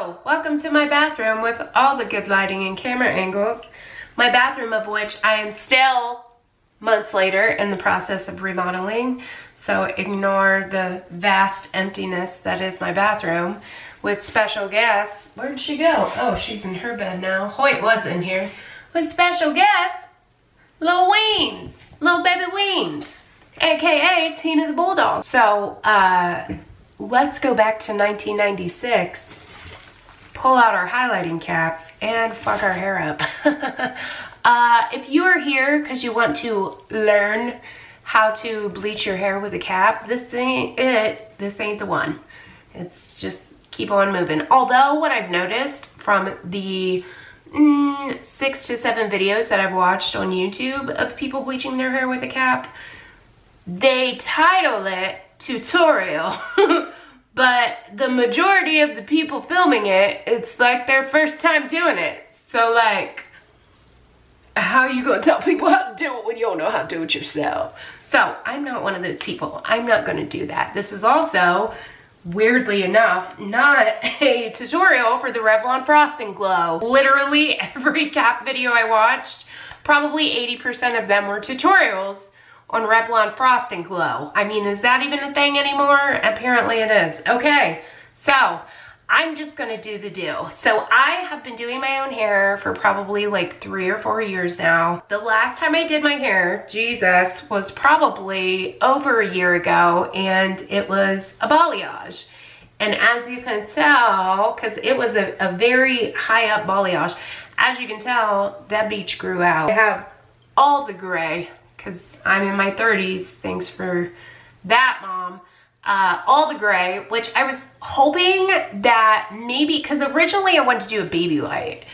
Hello, welcome to my bathroom with all the good lighting and camera angles. My bathroom, of which I am still months later in the process of remodeling, so ignore the vast emptiness that is my bathroom with special guests. Where did she go? Oh, she's in her bed now. Hoyt was in here with special guests, Lil Weens, Lil Baby Weens, aka Tina the Bulldog. So let's go back to 1996, pull out our highlighting caps, and fuck our hair up. If you are here because you want to learn how to bleach your hair with a cap, this ain't it. This ain't the one. It's just keep on moving. Although what I've noticed from the 6 to 7 videos that I've watched on YouTube of people bleaching their hair with a cap, they title it tutorial. But the majority of the people filming it, it's like their first time doing it. So like, how are you gonna tell people how to do it when you don't know how to do it yourself? So I'm not one of those people. I'm not gonna do that. This is also, weirdly enough, not a tutorial for the Revlon Frosting Glow. Literally every cap video I watched, probably 80% of them were tutorials on Revlon Frosting Glow. I mean, is that even a thing anymore? Apparently it is. Okay, so I'm just gonna do the do. So I have been doing my own hair for probably like 3 or 4 years now. The last time I did my hair, Jesus, was probably over a year ago, and it was a balayage. And as you can tell, because it was a very high up balayage, as you can tell, that beach grew out. I have all the gray, because I'm in my 30s, thanks for that, Mom. All the gray, which I was hoping that maybe, because originally I wanted to do a baby light,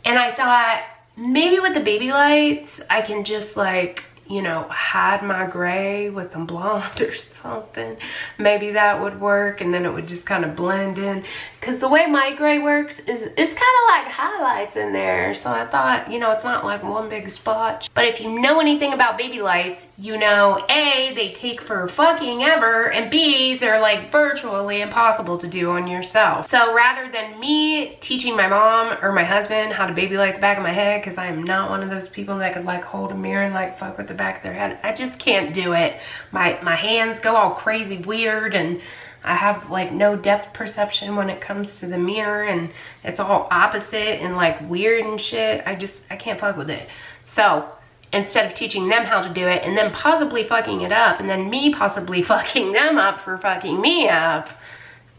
and I thought maybe with the baby lights I can just, like, you know, hide my gray with some blonde or something. Maybe that would work, and then it would just kind of blend in, because the way my gray works is it's kind of like highlights in there. So I thought, you know, it's not like one big spot. But if you know anything about baby lights, you know, A, they take for fucking ever, and B, they're like virtually impossible to do on yourself. So rather than me teaching my mom or my husband how to baby light the back of my head, because I am not one of those people that could like hold a mirror and like fuck with the back of their head. I just can't do it. My hands go all crazy weird, and I have like no depth perception when it comes to the mirror, and it's all opposite and like weird and shit. I can't fuck with it. So instead of teaching them how to do it and then possibly fucking it up and then me possibly fucking them up for fucking me up,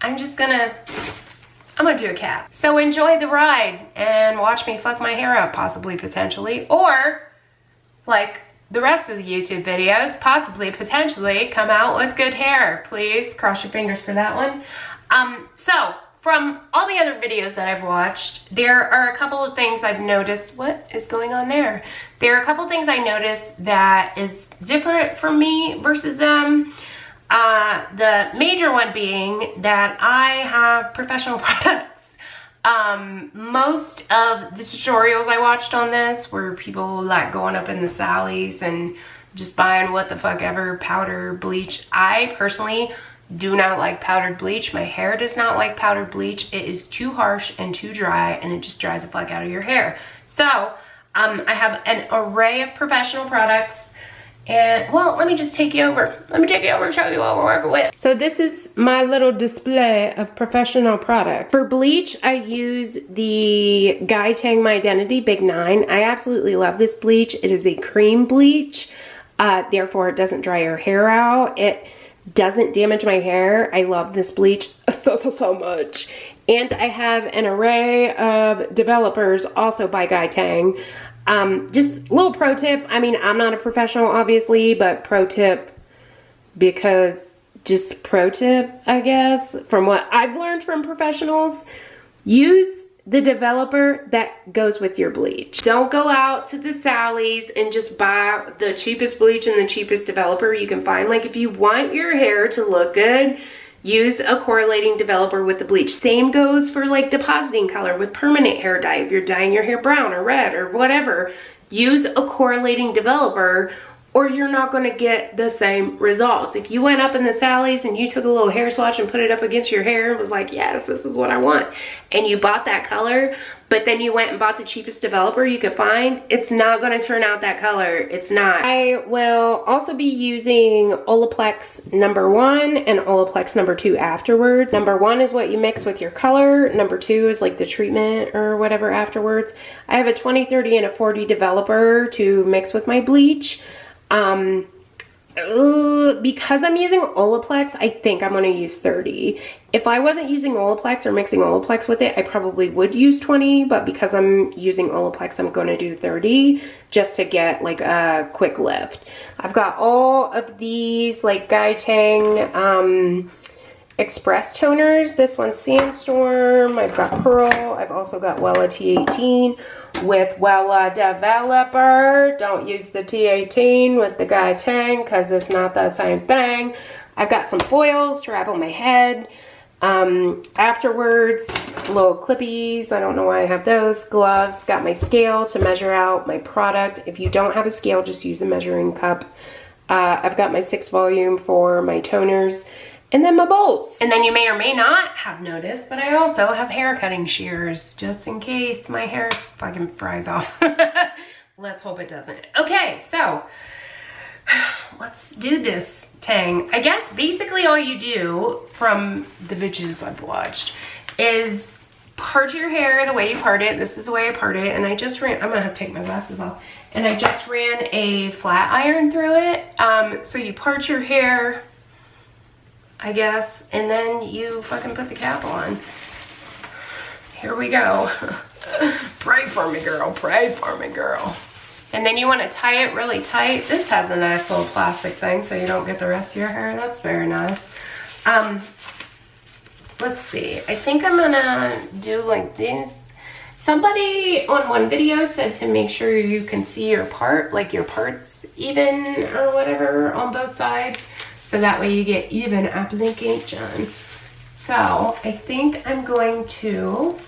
I'm gonna do a cap. So enjoy the ride and watch me fuck my hair up, possibly, potentially, or like the rest of the YouTube videos, possibly, potentially, come out with good hair. Please cross your fingers for that one. So from all the other videos that I've watched, there are a couple of things I've noticed. What is going on there? There are a couple of things I noticed that is different for me versus them. The major one being that I have professional products. Most of the tutorials I watched on this were people like going up in the Sally's and just buying what the fuck ever, powder, bleach. I personally do not like powdered bleach. My hair does not like powdered bleach. It is too harsh and too dry, and it just dries the fuck out of your hair. So I have an array of professional products. And, well, let me just take you over. Let me take you over and show you what we're working with. So this is my little display of professional products. For bleach, I use the Guy Tang My Identity Big 9. I absolutely love this bleach. It is a cream bleach. Therefore, it doesn't dry your hair out. It doesn't damage my hair. I love this bleach so much. And I have an array of developers also by Guy Tang. Just a little pro tip. I mean, I'm not a professional, obviously, but pro tip, because just pro tip, I guess, from what I've learned from professionals, use the developer that goes with your bleach. Don't go out to the Sally's and just buy the cheapest bleach and the cheapest developer you can find. Like, if you want your hair to look good, use a correlating developer with the bleach. Same goes for like depositing color with permanent hair dye. If you're dyeing your hair brown or red or whatever, use a correlating developer or you're not going to get the same results. If you went up in the Sally's and you took a little hair swatch and put it up against your hair and was like, yes, this is what I want, and you bought that color, but then you went and bought the cheapest developer you could find, it's not going to turn out that color. It's not. I will also be using Olaplex #1 and Olaplex #2 afterwards. #1 is what you mix with your color. #2 is like the treatment or whatever afterwards. I have a 20, 30, and a 40 developer to mix with my bleach. Because I'm using Olaplex, I think I'm going to use 30. If I wasn't using Olaplex or mixing Olaplex with it, I probably would use 20, but because I'm using Olaplex, I'm going to do 30 just to get like a quick lift. I've got all of these like Guy Tang Express toners. This one's Sandstorm. I've got Pearl. I've also got Wella T18 with Wella Developer. Don't use the T18 with the Guy Tang because it's not the same thing. I've got some foils to wrap on my head. Afterwards, little clippies. I don't know why I have those. Gloves. Got my scale to measure out my product. If you don't have a scale, just use a measuring cup. I've got my 6 volume for my toners. And then my bowls. And then you may or may not have noticed, but I also have hair cutting shears just in case my hair fucking fries off. Let's hope it doesn't. Okay, so let's do this thing. I guess basically all you do from the videos I've watched is part your hair the way you part it. This is the way I part it. And I just ran, I'm gonna have to take my glasses off. And I just ran a flat iron through it. So you part your hair, I guess, and then you fucking put the cap on. Here we go. Pray for me, girl. Pray for me, girl. And then you want to tie it really tight. This has a nice little plastic thing so you don't get the rest of your hair. That's very nice. Let's see. I think I'm gonna do like this. Somebody on one video said to make sure you can see your part, like your parts even or whatever on both sides. So that way you get even application. So I think I'm going to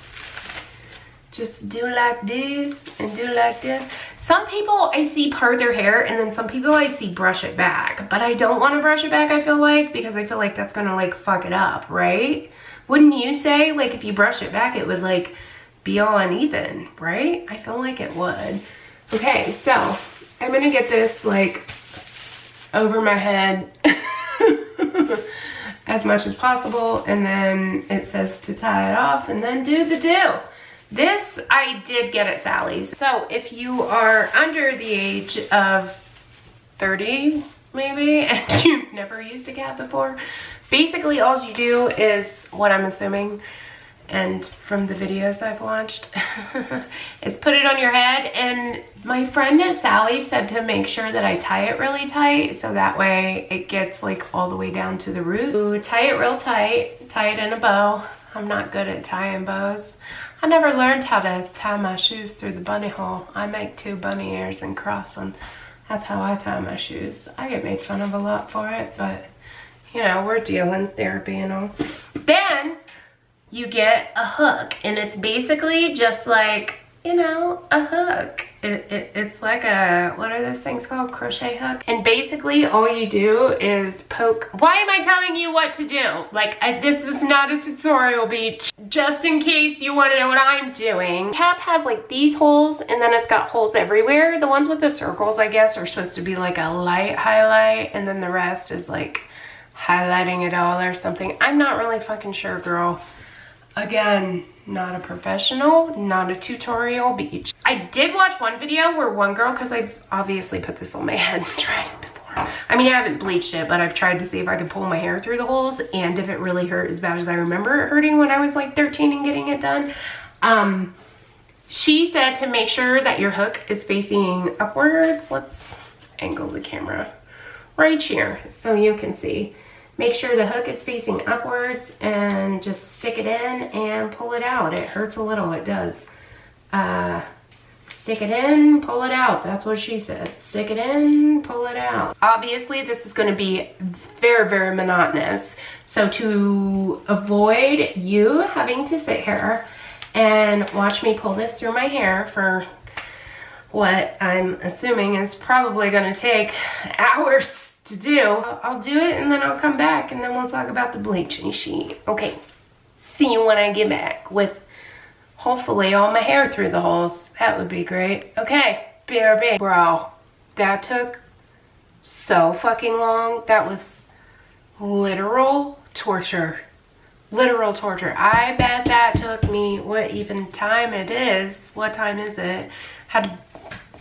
just do like this and do like this. Some people I see part their hair and then some people I see brush it back. But I don't want to brush it back, I feel like, because I feel like that's going to like fuck it up, right? Wouldn't you say like if you brush it back it would like be all uneven, right? I feel like it would. Okay, so I'm going to get this like over my head as much as possible, and then it says to tie it off and then do the do. This I did get at Sally's. So if you are under the age of 30 maybe and you've never used a cap before, basically all you do is, what I'm assuming and from the videos I've watched, is put it on your head. And my friend at Sally said to make sure that I tie it really tight so that way it gets like all the way down to the root. Ooh, tie it real tight, tie it in a bow. I'm not good at tying bows. I never learned how to tie my shoes through the bunny hole. I make 2 bunny ears and cross them. That's how I tie my shoes. I get made fun of a lot for it, but you know, we're dealing therapy and all. Then you get a hook, and it's basically just like, you know, a hook. It's like a, what are those things called? Crochet hook. And basically all you do is poke. Why am I telling you what to do? Like, this is not a tutorial, Beach. Just in case you want to know what I'm doing. Cap has like these holes, and then it's got holes everywhere. The ones with the circles, I guess, are supposed to be like a light highlight, and then the rest is like highlighting it all or something. I'm not really fucking sure, girl. Again, not a professional, not a tutorial, Beach. I did watch one video where one girl, because I've obviously put this on my head and tried it before. I mean, I haven't bleached it, but I've tried to see if I could pull my hair through the holes, and if it really hurt as bad as I remember it hurting when I was like 13 and getting it done. She said to make sure that your hook is facing upwards. Let's angle the camera right here so you can see. Make sure the hook is facing upwards and just stick it in and pull it out. It hurts a little, it does. Stick it in, pull it out. That's what she said. Stick it in, pull it out. Obviously, this is gonna be very, very monotonous. So to avoid you having to sit here and watch me pull this through my hair for what I'm assuming is probably gonna take hours to do. I'll do it and then I'll come back and then we'll talk about the bleaching sheet. Okay, see you when I get back with hopefully all my hair through the holes. That would be great. Okay, BRB. Bro, that took so fucking long. That was literal torture. Literal torture. I bet that took me, what even time it is. What time is it? Had to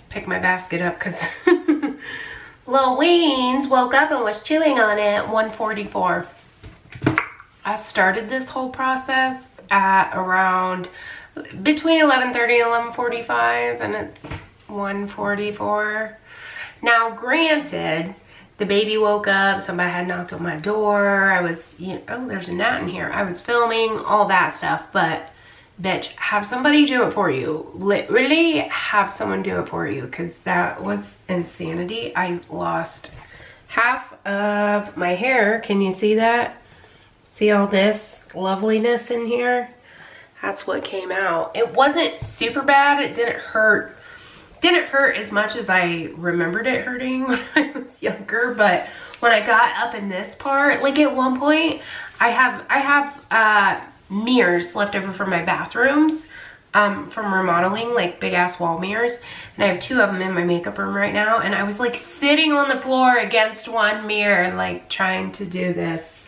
pick my basket up because Lil Weens woke up and was chewing on it. 1:44. I started this whole process at around between 11:30 and 11:45 and it's 1:44. Now granted, the baby woke up, somebody had knocked on my door, I was, oh, there's a gnat in here. I was filming, all that stuff, but bitch, have somebody do it for you. Literally have someone do it for you because that was insanity. I lost half of my hair. Can you see that? See all this loveliness in here? That's what came out. It wasn't super bad. It didn't hurt. Didn't hurt as much as I remembered it hurting when I was younger, but when I got up in this part, like at one point, I have mirrors left over from my bathrooms from remodeling, like big ass wall mirrors, and I have 2 of them in my makeup room right now, and I was like sitting on the floor against one mirror, like trying to do this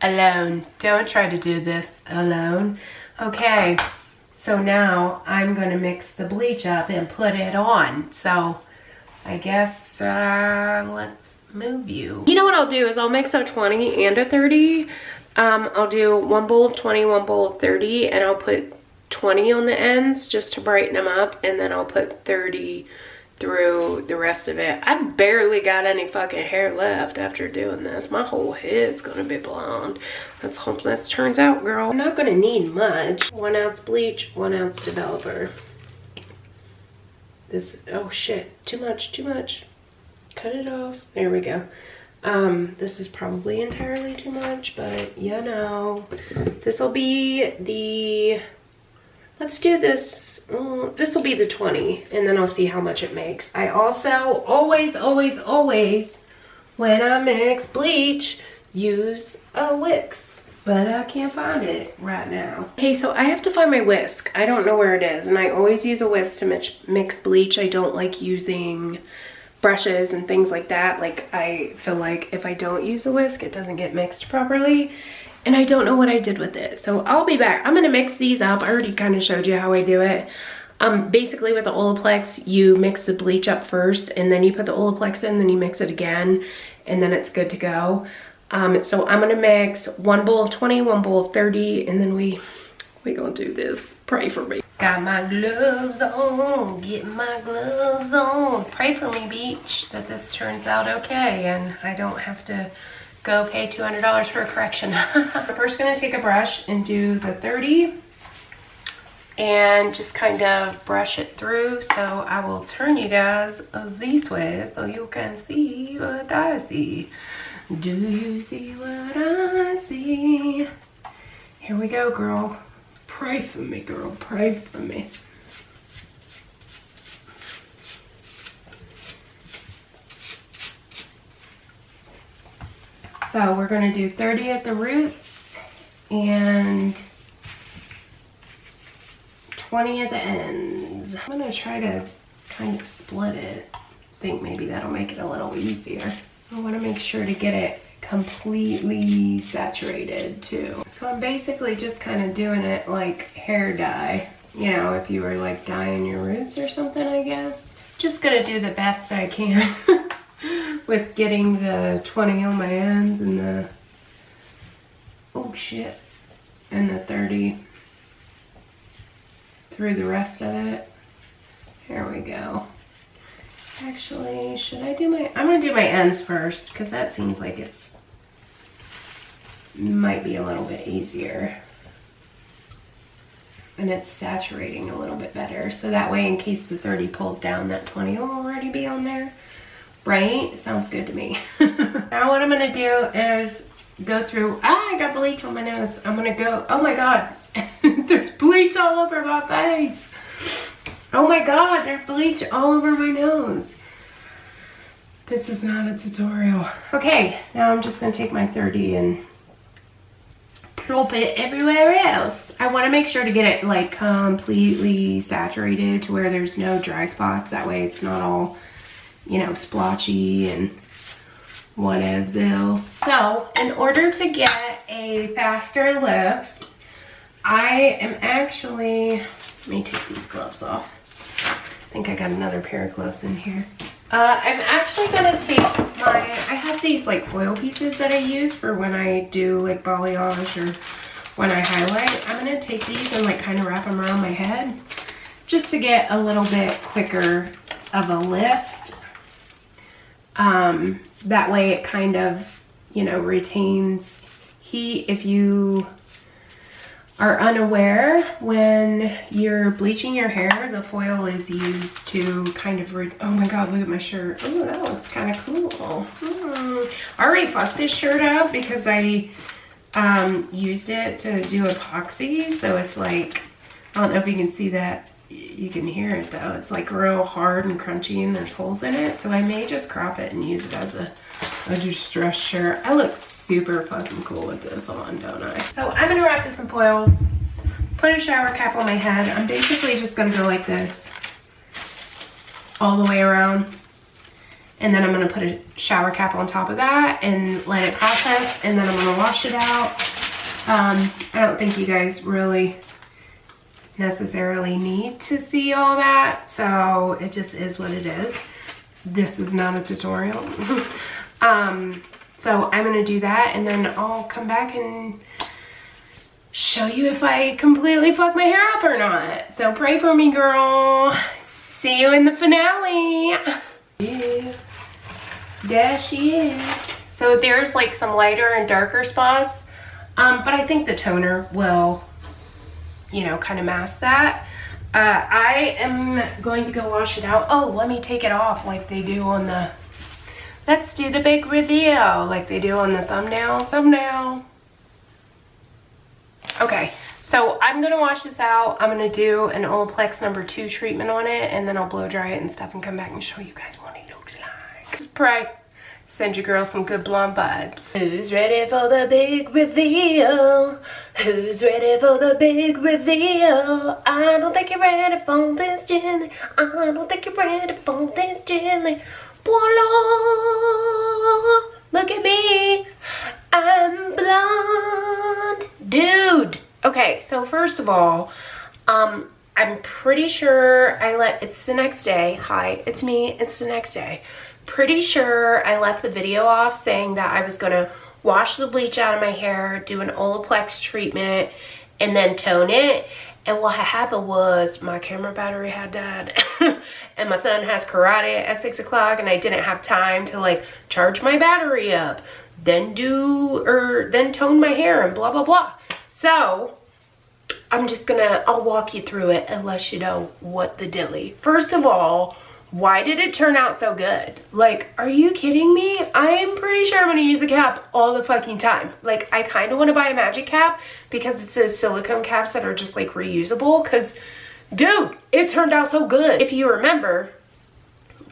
alone. Don't try to do this alone. Okay. So now I'm going to mix the bleach up and put it on. So I guess let's move you. You know what I'll do is I'll mix a 20 and a 30. I'll do 1 bowl of 20, 1 bowl of 30, and I'll put 20 on the ends just to brighten them up, and then I'll put 30 through the rest of it. I've barely got any fucking hair left after doing this. My whole head's gonna be blonde. Let's hope this turns out, girl. I'm not gonna need much. 1 ounce bleach, 1 ounce developer. This, oh shit, too much, too much. Cut it off. There we go. This is probably entirely too much, but you know, this will be the, let's do this. This will be the 20, and then I'll see how much it makes. I also always, when I mix bleach, use a Wix, but I can't find it right now. Okay, so I have to find my whisk. I don't know where it is, and I always use a whisk to mix bleach. I don't like using brushes and things like that. Like, I feel like if I don't use a whisk, it doesn't get mixed properly. And I don't know what I did with it. So I'll be back. I'm gonna mix these up. I already kind of showed you how I do it. Basically with the Olaplex, you mix the bleach up first and then you put the Olaplex in, then you mix it again, and then it's good to go. So I'm gonna mix 1 bowl of 20, 1 bowl of 30, and then we gonna do this. Pray for me. Got my gloves on, get my gloves on. Pray for me, beach, that this turns out okay and I don't have to go pay $200 for a correction. I'm first gonna take a brush and do the 30 and just kind of brush it through. So I will turn you guys this way so you can see what I see. Do you see what I see? Here we go, girl. Pray for me, girl, pray for me. So we're gonna do 30 at the roots and 20 at the ends. I'm gonna try to kind of split it. I think maybe that'll make it a little easier. I wanna make sure to get it completely saturated too. So I'm basically just kind of doing it like hair dye. You know, if you were like dyeing your roots or something, I guess. Just gonna do the best I can. With getting the 20 on my ends and the, oh shit, and the 30 through the rest of it. Here we go. Actually, should I do my, I'm gonna do my ends first because that seems like it's, might be a little bit easier. And it's saturating a little bit better. So that way, in case the 30 pulls down, that 20 will already be on there. Right? Sounds good to me. Now what I'm gonna do is go through, I got bleach on my nose. I'm gonna go, oh my God, there's bleach all over my face. Oh my god, there's bleach all over my nose. This is not a tutorial. Okay, now I'm just gonna take my 30 and plop it everywhere else. I wanna make sure to get it like completely saturated to where there's no dry spots. That way it's not all, you know, splotchy and whatever else. So in order to get a faster lift, I am actually, let me take these gloves off. I think I got another pair of gloves in here. I'm actually gonna take I have these like foil pieces that I use for when I do like balayage or when I highlight. I'm gonna take these and like kind of wrap them around my head just to get a little bit quicker of a lift. That way it kind of, you know, retains heat. If you are unaware, when you're bleaching your hair, the foil is used to kind of oh my god, look at my shirt. Oh, that looks kind of cool. I already fucked this shirt up because I used it to do epoxy, so it's like, I don't know if you can see that. You can hear it though. It's like real hard and crunchy and there's holes in it, so I may just crop it and use it as a distressed shirt. I look super fucking cool with this on, don't I? So I'm gonna wrap this in foil, put a shower cap on my head. I'm basically just gonna go like this all the way around, and then I'm gonna put a shower cap on top of that and let it process, and then I'm gonna wash it out. I don't think you guys really necessarily need to see all that, so it just is what it is. This is not a tutorial. So I'm gonna do that, and then I'll come back and show you if I completely fuck my hair up or not. So pray for me, girl. See you in the finale. Yeah, there she is. So there's like some lighter and darker spots, but I think the toner will, you know, kind of mask that. I am going to go wash it out. Oh, let me take it off like they do on the, let's do the big reveal like they do on the thumbnail. Okay, so I'm gonna wash this out. I'm gonna do an Olaplex number 2 treatment on it, and then I'll blow dry it and stuff and come back and show you guys what it looks like. Pray. Send your girl some good blonde vibes. Who's ready for the big reveal? Who's ready for the big reveal? I don't think you're ready for this, Jenny. I don't think you're ready for this, Jenny. Voila! Look at me. I'm blonde. Dude. Okay, so first of all, I'm pretty sure it's the next day. Hi, it's me. It's the next day. Pretty sure I left the video off saying that I was gonna wash the bleach out of my hair, do an Olaplex treatment, and then tone it. And what had happened was my camera battery had died and my son has karate at 6 o'clock, and I didn't have time to like charge my battery up, then tone my hair and blah blah blah. So I'll walk you through it and let you know what the dilly. First of all, why did it turn out so good? Like, are you kidding me? I'm pretty sure I'm gonna use a cap all the fucking time. Like, I kind of want to buy a magic cap because it's those silicone caps that are just like reusable, because dude, it turned out so good. If you remember,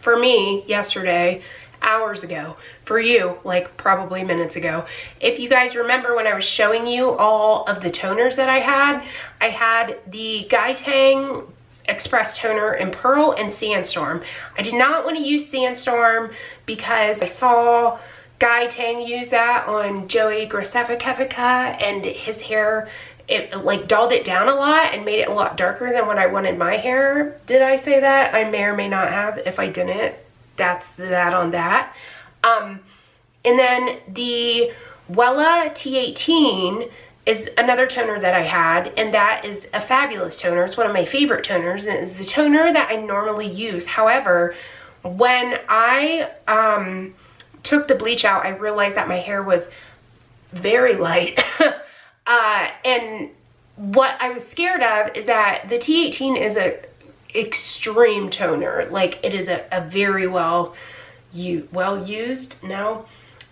for me yesterday, hours ago, for you like probably minutes ago, if you guys remember when I was showing you all of the toners that I had the Guy Tang Express toner in Pearl and Sandstorm. I did not want to use Sandstorm because I saw Guy Tang use that on Joey Graceffa, and his hair, it like dulled it down a lot and made it a lot darker than what I wanted my hair. Did I say that? I may or may not have. If I didn't, that's that on that. And then the Wella T18 is another toner that I had, and that is a fabulous toner. It's one of my favorite toners, and it's the toner that I normally use. However, when I took the bleach out, I realized that my hair was very light. And what I was scared of is that the T18 is a extreme toner. Like, it is a very well used. No,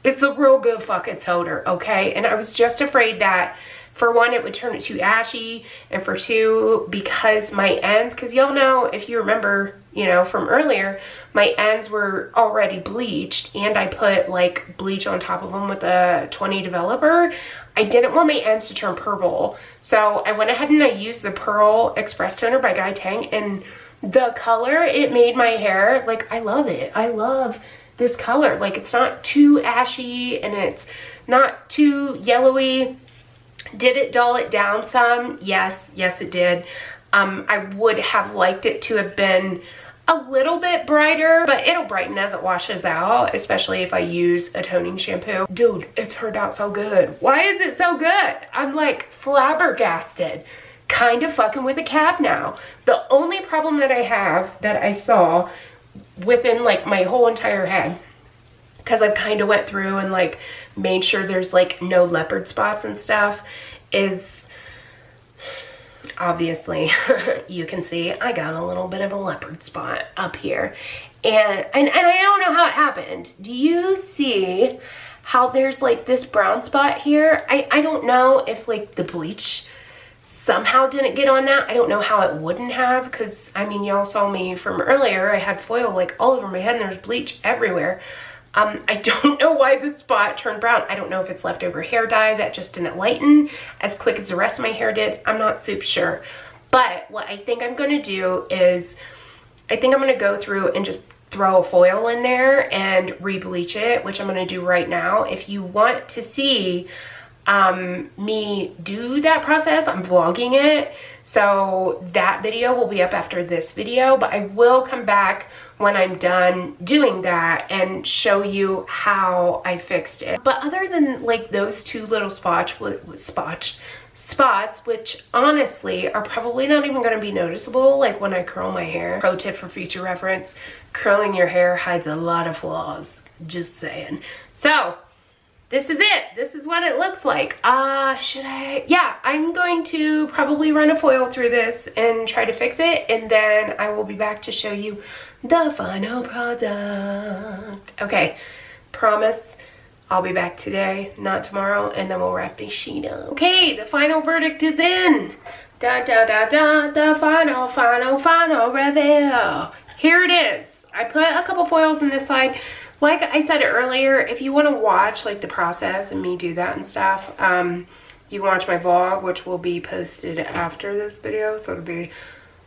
it's a real good fucking toner, okay? And I was just afraid that For one, it would turn it too ashy, and for two, because my ends, because y'all know, if you remember, you know, from earlier, my ends were already bleached, and I put like bleach on top of them with a 20 developer. I didn't want my ends to turn purple, so I went ahead and I used the Pearl Express Toner by Guy Tang, and the color it made my hair, like, I love it. I love this color. Like, it's not too ashy and it's not too yellowy. Did it dull it down some? Yes, it did. I would have liked it to have been a little bit brighter, but it'll brighten as it washes out, especially if I use a toning shampoo. Dude, it turned out so good. Why is it so good? I'm like flabbergasted. Kind of fucking with a cap now. The only problem that I have, that I saw within like my whole entire head, because I've kind of went through and like made sure there's like no leopard spots and stuff, is obviously you can see I got a little bit of a leopard spot up here, and I don't know how it happened. Do you see how there's like this brown spot here? I don't know if like the bleach somehow didn't get on that. I don't know how it wouldn't have, because I mean, y'all saw me from earlier, I had foil like all over my head and there's bleach everywhere. I don't know why the spot turned brown. I don't know if it's leftover hair dye that just didn't lighten as quick as the rest of my hair did. I'm not super sure. But what I think I'm gonna do is, I think I'm gonna go through and just throw a foil in there and re-bleach it, which I'm gonna do right now. If you want to see me do that process, I'm vlogging it, so that video will be up after this video, but I will come back when I'm done doing that and show you how I fixed it. But other than like those two little spots, which honestly are probably not even going to be noticeable like when I curl my hair. Pro tip for future reference: curling your hair hides a lot of flaws, just saying. So this is it. This is what it looks like. Yeah, I'm going to probably run a foil through this and try to fix it, and then I will be back to show you the final product. Okay, promise I'll be back today, not tomorrow, and then we'll wrap this sheet up. Okay, the final verdict is in. The final reveal. Here it is. I put a couple foils on this side. Like I said earlier, if you want to watch like the process and me do that and stuff, you can watch my vlog, which will be posted after this video. So it'll be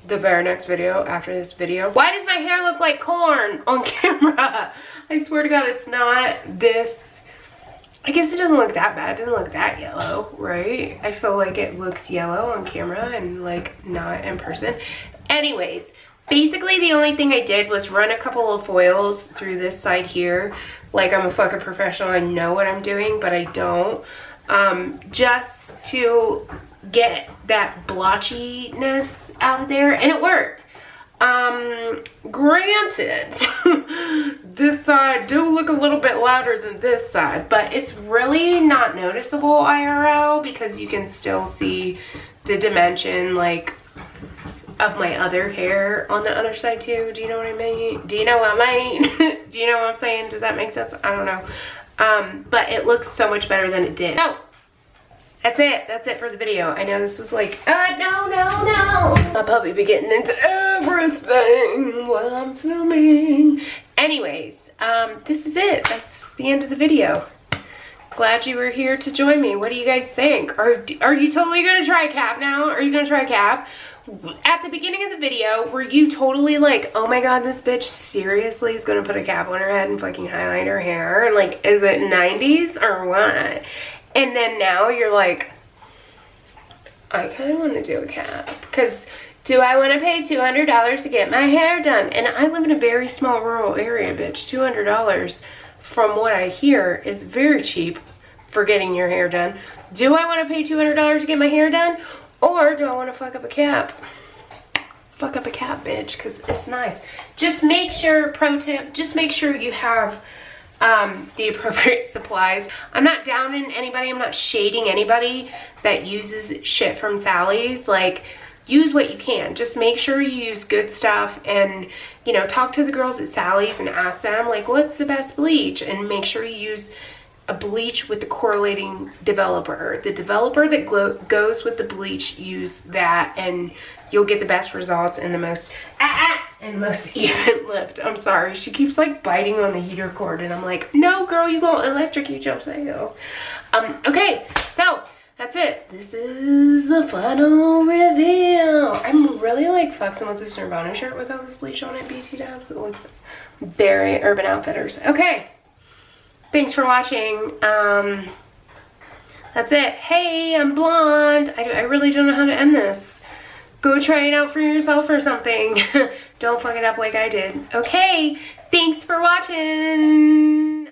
the very next video after this video. Why does my hair look like corn on camera? I swear to God, it's not this. I guess it doesn't look that bad. It doesn't look that yellow, right? I feel like it looks yellow on camera and like not in person. Anyways, basically the only thing I did was run a couple of foils through this side here. Like I'm a fucking professional, I know what I'm doing, but I don't. Just to get that blotchiness out of there, and it worked. Granted, this side do look a little bit louder than this side, but it's really not noticeable IRL because you can still see the dimension like of my other hair on the other side too. Do you know what I mean? Do you know what I mean? Do you know what I'm saying? Does that make sense? I don't know. But it looks so much better than it did. So that's it. That's it for the video. I know this was like, no. My puppy be getting into everything while I'm filming. Anyways, this is it. That's the end of the video. Glad you were here to join me. What do you guys think? Are you totally gonna try a cap now? Are you gonna try a cap? At the beginning of the video, were you totally like, oh my God, this bitch seriously is gonna put a cap on her head and fucking highlight her hair? Like, is it 90s or what? And then now you're like, I kind of want to do a cap. Because do I want to pay $200 to get my hair done? And I live in a very small rural area, bitch. $200, from what I hear, is very cheap for getting your hair done. Do I want to pay $200 to get my hair done? Or do I want to fuck up a cap? Fuck up a cap, bitch, because it's nice. Just make sure, pro tip, just make sure you have the appropriate supplies. I'm not downing anybody, I'm not shading anybody that uses shit from Sally's. Like, use what you can. Just make sure you use good stuff, and, you know, talk to the girls at Sally's and ask them, like, what's the best bleach? And make sure you use a bleach with the correlating developer. The developer that goes with the bleach, use that and you'll get the best results and the most even lift. I'm sorry, she keeps like biting on the heater cord and I'm like, no girl, you gonna electrocute yourself. Okay, so that's it. This is the final reveal. I'm really like flexing with this Nirvana shirt with all this bleach on it, BT dubs. It looks very Urban Outfitters. Okay, thanks for watching. That's it. Hey, I'm blonde. I really don't know how to end this. Go try it out for yourself or something. Don't fuck it up like I did. Okay, thanks for watching.